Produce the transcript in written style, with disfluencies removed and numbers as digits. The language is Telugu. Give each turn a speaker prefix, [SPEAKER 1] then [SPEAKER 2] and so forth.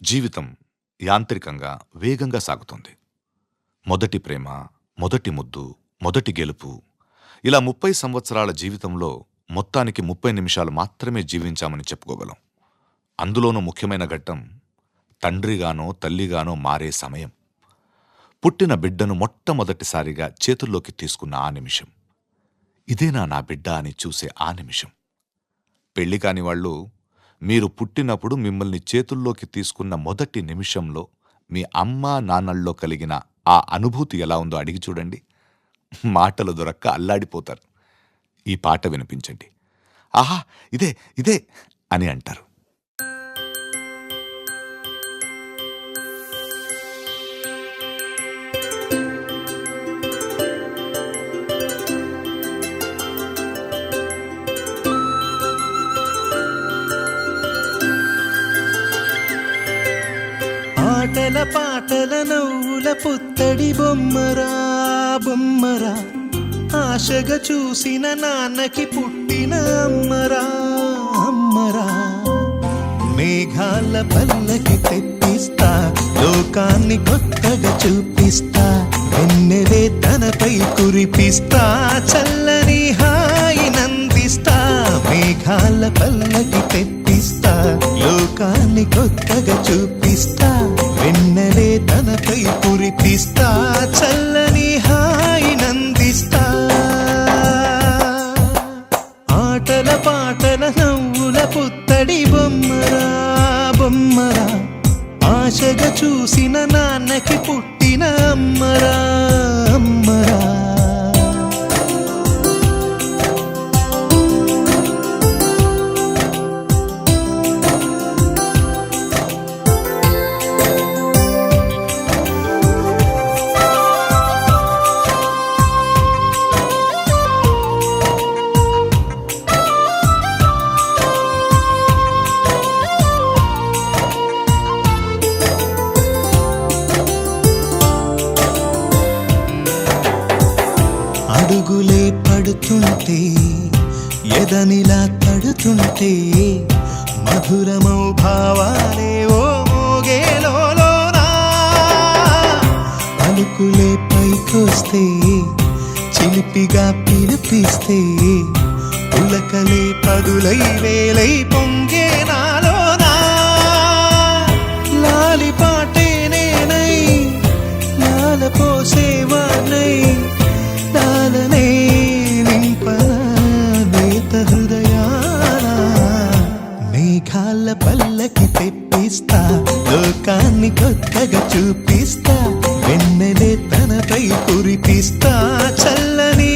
[SPEAKER 1] జీవితం యాంత్రికంగా వేగంగా సాగుతుంది. మొదటి ప్రేమ, మొదటి ముద్దు, మొదటి గెలుపు, ఇలా 30 సంవత్సరాల జీవితంలో మొత్తానికి 30 నిమిషాలు మాత్రమే జీవించామని చెప్పుకోగలం. అందులోనూ ముఖ్యమైన ఘట్టం తండ్రిగానో తల్లిగానో మారే సమయం. పుట్టిన బిడ్డను మొట్టమొదటిసారిగా చేతుల్లోకి తీసుకున్న ఆ నిమిషం. ఇదేనా నా బిడ్డ అని చూసే ఆ నిమిషం. పెళ్లి కాని వాళ్ళు మీరు పుట్టినప్పుడు మిమ్మల్ని చేతుల్లోకి తీసుకున్న మొదటి నిమిషంలో మీ అమ్మా నాన్నల్లో కలిగిన ఆ అనుభూతి ఎలా ఉందో అడిగి చూడండి. మాటలు దొరక్క అల్లాడిపోతారు. ఈ పాట వినిపించండి. ఆహా, ఇదే ఇదే అని అంటారు.
[SPEAKER 2] ఆటల పాటల నవ్వుల పుత్తడి బొమ్మరా బొమ్మరా, ఆశగా చూసిన నాన్నకి పుట్టిన అమ్మరా అమ్మరా. మేఘాల పల్లకి తెప్పిస్తా, లోకాన్ని కొత్తగా చూపిస్తా, వెన్నెలే తనపై కురిపిస్తా, చల్లని హాయి నందిస్తా. మేఘాల పల్లకి తెప్పిస్తా, లోకాన్ని కొత్తగా చూపిస్తా, వెన్నెలే తనపై కురిపిస్తా, చల్లని హాయి నందిస్తా. ఆటల పాటల నవ్వుల పుత్తడి బొమ్మరా బొమ్మరా, ఆశగా చూసిన నాన్నకి పుట్టిన అమ్మరా అమ్మరా. అడుగులే పడుతుంటే, ఎదనిలా తడుతుంటే, మధురమౌ భావాలే ఓ మోగేలోనా. పలుకులే పైకొస్తే, చిలిపిగా పిలిపిస్తే, పులకలే పదులై వేలై పొంగే నాలోనా. లాలిపాటే నేనై లాల పోసేవాణ్ణై, లాలనే నింపనేత హృదయాన. మేఘాల పల్లకి తెప్పిస్తా, లోకాన్ని కొత్తగా చూపిస్తా, వెన్నెలే తనపై కురిపిస్తా, చల్లని